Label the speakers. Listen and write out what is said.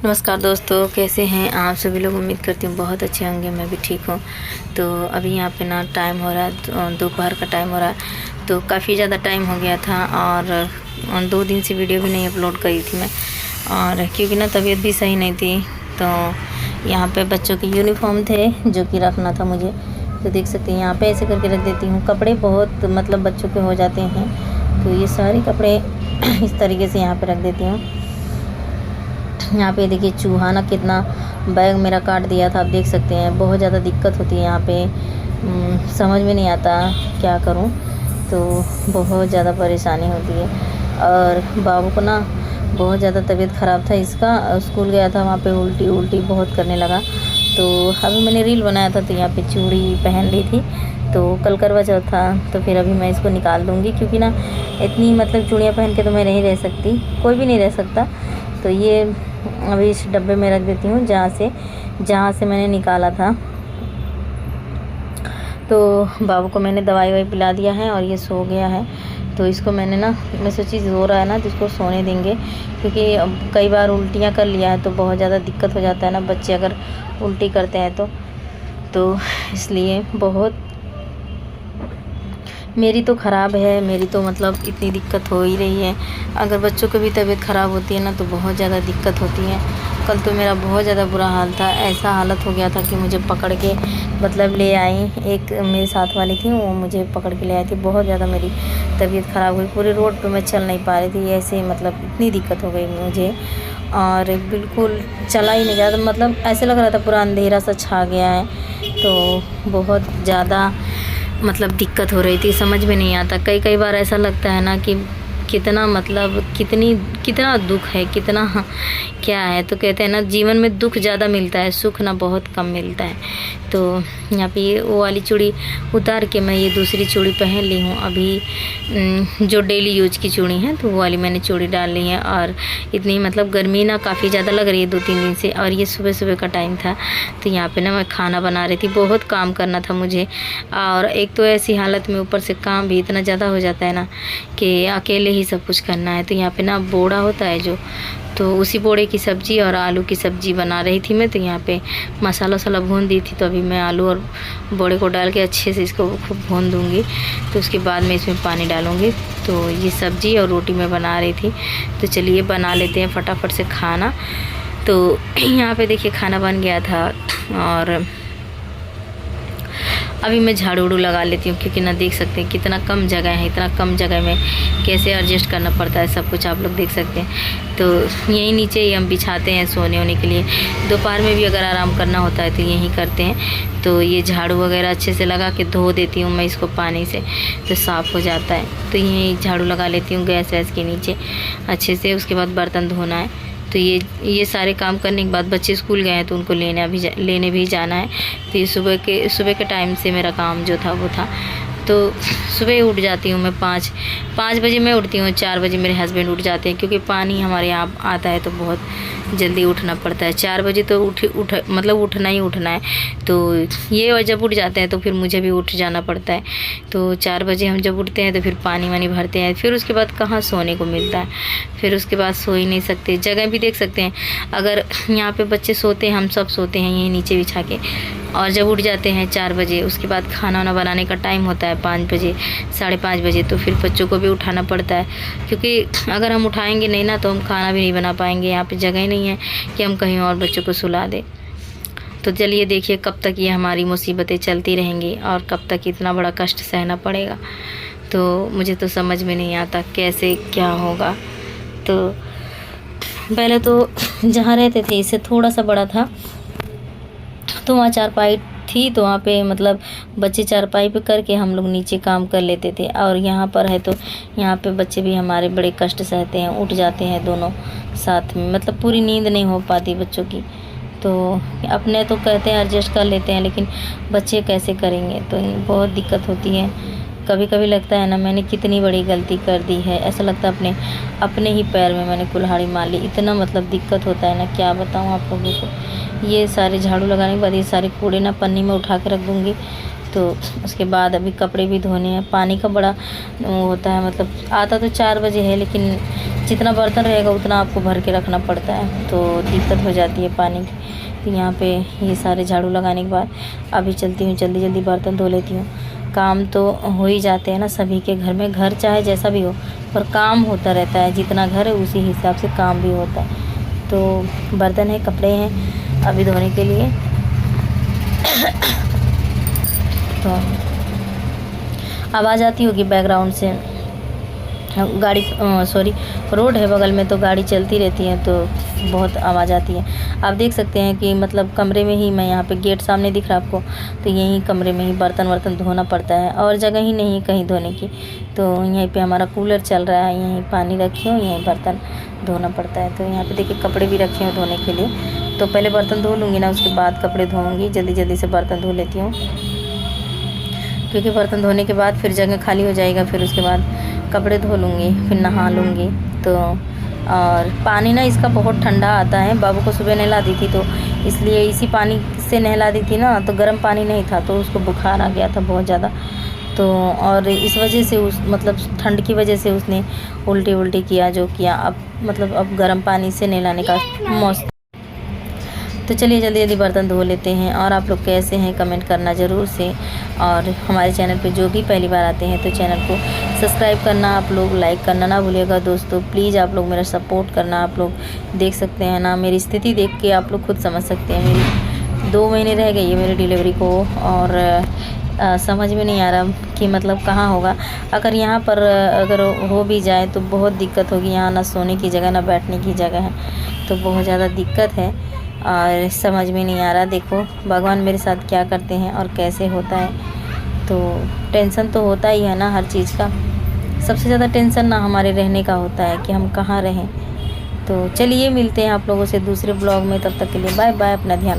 Speaker 1: नमस्कार दोस्तों, कैसे हैं आप सभी लोग। उम्मीद करती हूँ बहुत अच्छे होंगे। मैं भी ठीक हूँ। तो अभी यहाँ पे ना टाइम हो रहा है, दोपहर का टाइम हो रहा है। तो काफ़ी ज़्यादा टाइम हो गया था और 2 दिन से वीडियो भी नहीं अपलोड करी थी मैं, और क्योंकि ना तबीयत भी सही नहीं थी। तो यहाँ पे बच्चों के यूनिफॉर्म थे जो कि रखना था मुझे। तो देख सकते हैं यहाँ पे ऐसे करके रख देती हूँ। कपड़े बहुत मतलब बच्चों के हो जाते हैं, तो ये सारे कपड़े इस तरीके से यहाँ पे रख देती हूँ। यहाँ पे देखिए चूहा ना कितना बैग मेरा काट दिया था। आप देख सकते हैं बहुत ज़्यादा दिक्कत होती है यहाँ पे। समझ में नहीं आता क्या करूँ, तो बहुत ज़्यादा परेशानी होती है। और बाबू को ना बहुत ज़्यादा तबीयत ख़राब था इसका, स्कूल गया था, वहाँ पे उल्टी बहुत करने लगा। तो अभी मैंने रील बनाया था, तो यहाँ पे चूड़ी पहन ली थी। तो कल करवा चौथ था, तो फिर अभी मैं इसको निकाल दूँगी, क्योंकि ना इतनी मतलब चूड़ियाँ पहन के तो मैं नहीं रह सकती, कोई भी नहीं रह सकता। तो ये अभी इस डब्बे में रख देती हूँ जहाँ से मैंने निकाला था। तो बाबू को मैंने दवाई पिला दिया है और ये सो गया है। तो इसको मैंने ना, मैं सोची सो रहा है ना तो इसको सोने देंगे, क्योंकि अब कई बार उल्टियाँ कर लिया है तो बहुत ज़्यादा दिक्कत हो जाता है ना, बच्चे अगर उल्टी करते हैं तो इसलिए बहुत मेरी तो ख़राब है, मेरी तो मतलब इतनी दिक्कत हो ही रही है। अगर बच्चों को भी तबीयत ख़राब होती है ना तो बहुत ज़्यादा दिक्कत होती है। कल तो मेरा बहुत ज़्यादा बुरा हाल था, ऐसा हालत हो गया था कि मुझे पकड़ के मतलब ले आई, एक मेरे साथ वाली थी, वो मुझे पकड़ के ले आई थी। बहुत ज़्यादा मेरी तबीयत ख़राब हुई, पूरे रोड पे मैं चल नहीं पा रही थी, ऐसे मतलब इतनी दिक्कत हो गई मुझे, और बिल्कुल चला ही नहीं जाता। मतलब ऐसे लग रहा था पूरा अंधेरा सा छा गया है। तो बहुत ज़्यादा मतलब दिक्कत हो रही थी, समझ में नहीं आता। कई बार ऐसा लगता है ना कि कितना मतलब कितना दुख है, कितना क्या है। तो कहते हैं ना जीवन में दुख ज़्यादा मिलता है, सुख ना बहुत कम मिलता है। तो यहाँ पे ये वो वाली चूड़ी उतार के मैं ये दूसरी चूड़ी पहन ली हूँ अभी, जो डेली यूज की चूड़ी है, तो वो वाली मैंने चूड़ी डाल ली है। और इतनी मतलब गर्मी ना काफ़ी ज़्यादा लग रही है 2-3 दिन से, और ये सुबह का टाइम था। तो यहाँ पे ना मैं खाना बना रही थी, बहुत काम करना था मुझे। और एक तो ऐसी हालत में ऊपर से काम भी इतना ज़्यादा हो जाता है ना कि अकेले ही सब कुछ करना है। तो यहाँ पे ना बोड़ा होता है जो, तो उसी बोड़े की सब्ज़ी और आलू की सब्ज़ी बना रही थी मैं। तो यहाँ पे मसाला वसाला भून दी थी, तो अभी मैं आलू और बोड़े को डाल के अच्छे से इसको खूब भून दूँगी। तो उसके बाद मैं इसमें पानी डालूँगी। तो ये सब्ज़ी और रोटी मैं बना रही थी। तो चलिए बना लेते हैं फटाफट से खाना। तो यहाँ पे देखिए खाना बन गया था, और अभी मैं झाड़ू लगा लेती हूँ, क्योंकि ना देख सकते हैं कितना कम जगह है, इतना कम जगह में कैसे एडजस्ट करना पड़ता है सब कुछ, आप लोग देख सकते हैं। तो यहीं नीचे ही हम बिछाते हैं सोने के लिए। दोपहर में भी अगर आराम करना होता है तो यहीं करते हैं। तो ये झाड़ू वगैरह अच्छे से लगा के धो देती हूँ मैं इसको पानी से, तो साफ़ हो जाता है। तो यहीं झाड़ू लगा लेती हूँ गैस वैस के नीचे अच्छे से। उसके बाद बर्तन धोना है। तो ये सारे काम करने के बाद बच्चे स्कूल गए हैं, तो उनको लेने भी जाना है। तो ये सुबह के टाइम से मेरा काम जो था वो था। तो सुबह उठ जाती हूँ मैं 5 बजे मैं उठती हूँ, 4 बजे मेरे हस्बैंड उठ जाते हैं, क्योंकि पानी हमारे यहाँ आता है तो बहुत जल्दी उठना पड़ता है। 4 बजे तो मतलब उठना ही उठना है। तो ये जब उठ जाते हैं तो फिर मुझे भी उठ जाना पड़ता है। तो 4 बजे हम जब उठते हैं तो फिर पानी वानी भरते हैं, फिर उसके बाद कहाँ सोने को मिलता है, फिर उसके बाद सो ही नहीं सकते। जगह भी देख सकते हैं, अगर यहाँ पे बच्चे सोते हैं, हम सब सोते हैं यहीं नीचे बिछा के, और जब उठ जाते हैं 4 बजे, उसके बाद खाना वाना बनाने का टाइम होता है 5 बजे 5:30 बजे, तो फिर बच्चों को भी उठाना पड़ता है, क्योंकि अगर हम उठाएंगे नहीं ना तो हम खाना भी नहीं बना पाएंगे। यहाँ पे जगह ही नहीं है कि हम कहीं और बच्चों को सुला दें। तो चलिए देखिए कब तक ये हमारी मुसीबतें चलती रहेंगी और कब तक इतना बड़ा कष्ट सहना पड़ेगा। तो मुझे तो समझ में नहीं आता कैसे क्या होगा। तो पहले तो जहाँ रहते थे इससे थोड़ा सा बड़ा था, तो वहाँ चारपाई थी, तो वहाँ पे मतलब बच्चे चारपाई पे करके हम लोग नीचे काम कर लेते थे। और यहाँ पर है तो यहाँ पे बच्चे भी हमारे बड़े कष्ट सहते हैं, उठ जाते हैं दोनों साथ में, मतलब पूरी नींद नहीं हो पाती बच्चों की। तो अपने तो कहते हैं एडजस्ट कर लेते हैं, लेकिन बच्चे कैसे करेंगे, तो बहुत दिक्कत होती है। कभी कभी लगता है ना मैंने कितनी बड़ी गलती कर दी है, ऐसा लगता है अपने ही पैर में मैंने कुल्हाड़ी मार ली। इतना मतलब दिक्कत होता है ना, क्या बताऊँ आप लोगों को। ये सारे झाड़ू लगाने के बाद ये सारे कूड़े ना पन्नी में उठा के रख दूँगी, तो उसके बाद अभी कपड़े भी धोने हैं। पानी का बड़ा वो होता है, मतलब आता तो 4 बजे है, लेकिन जितना बर्तन रहेगा उतना आपको भर के रखना पड़ता है, तो दिक्कत हो जाती है पानी की। तो यहाँ पे ये सारे झाड़ू लगाने के बाद अभी चलती हूँ, जल्दी जल्दी बर्तन धो लेती हूँ। काम तो हो ही जाते हैं ना सभी के घर में, घर चाहे जैसा भी हो, पर काम होता रहता है। जितना घर है उसी हिसाब से काम भी होता है। तो बर्तन है, कपड़े हैं अभी धोने के लिए। तो आवाज़ आती होगी बैकग्राउंड से, गाड़ी सॉरी रोड है बगल में, तो गाड़ी चलती रहती है, तो बहुत आवाज़ आती है। आप देख सकते हैं कि मतलब कमरे में ही मैं, यहाँ पे गेट सामने दिख रहा है आपको, तो यहीं कमरे में ही बर्तन वर्तन धोना पड़ता है, और जगह ही नहीं कहीं धोने की। तो यहीं पे हमारा कूलर चल रहा है, यहीं पानी रखी हूँ, यहीं बर्तन धोना पड़ता है। तो यहाँ पे देखिए कपड़े भी रखे हैं धोने के लिए। तो पहले बर्तन धो लूँगी ना, उसके बाद कपड़े धोऊँगी। जल्दी जल्दी से बर्तन धो लेती हूँ, क्योंकि बर्तन धोने के बाद फिर जगह खाली हो जाएगा। फिर उसके बाद कपड़े धो लूँगी, फिर नहा लूँगी। तो और पानी ना इसका बहुत ठंडा आता है। बाबू को सुबह नहला दी थी, तो इसलिए इसी पानी से नहला दी थी ना, तो गर्म पानी नहीं था, तो उसको बुखार आ गया था बहुत ज़्यादा। तो और इस वजह से उस मतलब ठंड की वजह से उसने उल्टी किया जो किया। अब मतलब अब गर्म पानी से नहलाने का मौसम। तो चलिए जल्दी जल्दी बर्तन धो लेते हैं। और आप लोग कैसे हैं कमेंट करना ज़रूर से। और हमारे चैनल पे जो भी पहली बार आते हैं तो चैनल को सब्सक्राइब करना आप लोग, लाइक करना ना भूलिएगा दोस्तों। प्लीज़ आप लोग मेरा सपोर्ट करना। आप लोग देख सकते हैं ना, मेरी स्थिति देख के आप लोग खुद समझ सकते हैं। मेरी 2 महीने रह गई है मेरी डिलीवरी को, और समझ में नहीं आ रहा कि मतलब कहाँ होगा। अगर यहाँ पर अगर हो भी जाए तो बहुत दिक्कत होगी। यहाँ ना सोने की जगह ना बैठने की जगह है, तो बहुत ज़्यादा दिक्कत है और समझ में नहीं आ रहा। देखो भगवान मेरे साथ क्या करते हैं और कैसे होता है। तो टेंशन तो होता ही है ना हर चीज़ का। सबसे ज़्यादा टेंशन ना हमारे रहने का होता है कि हम कहाँ रहें। तो चलिए मिलते हैं आप लोगों से दूसरे ब्लॉग में। तब तक के लिए बाय बाय, अपना ध्यान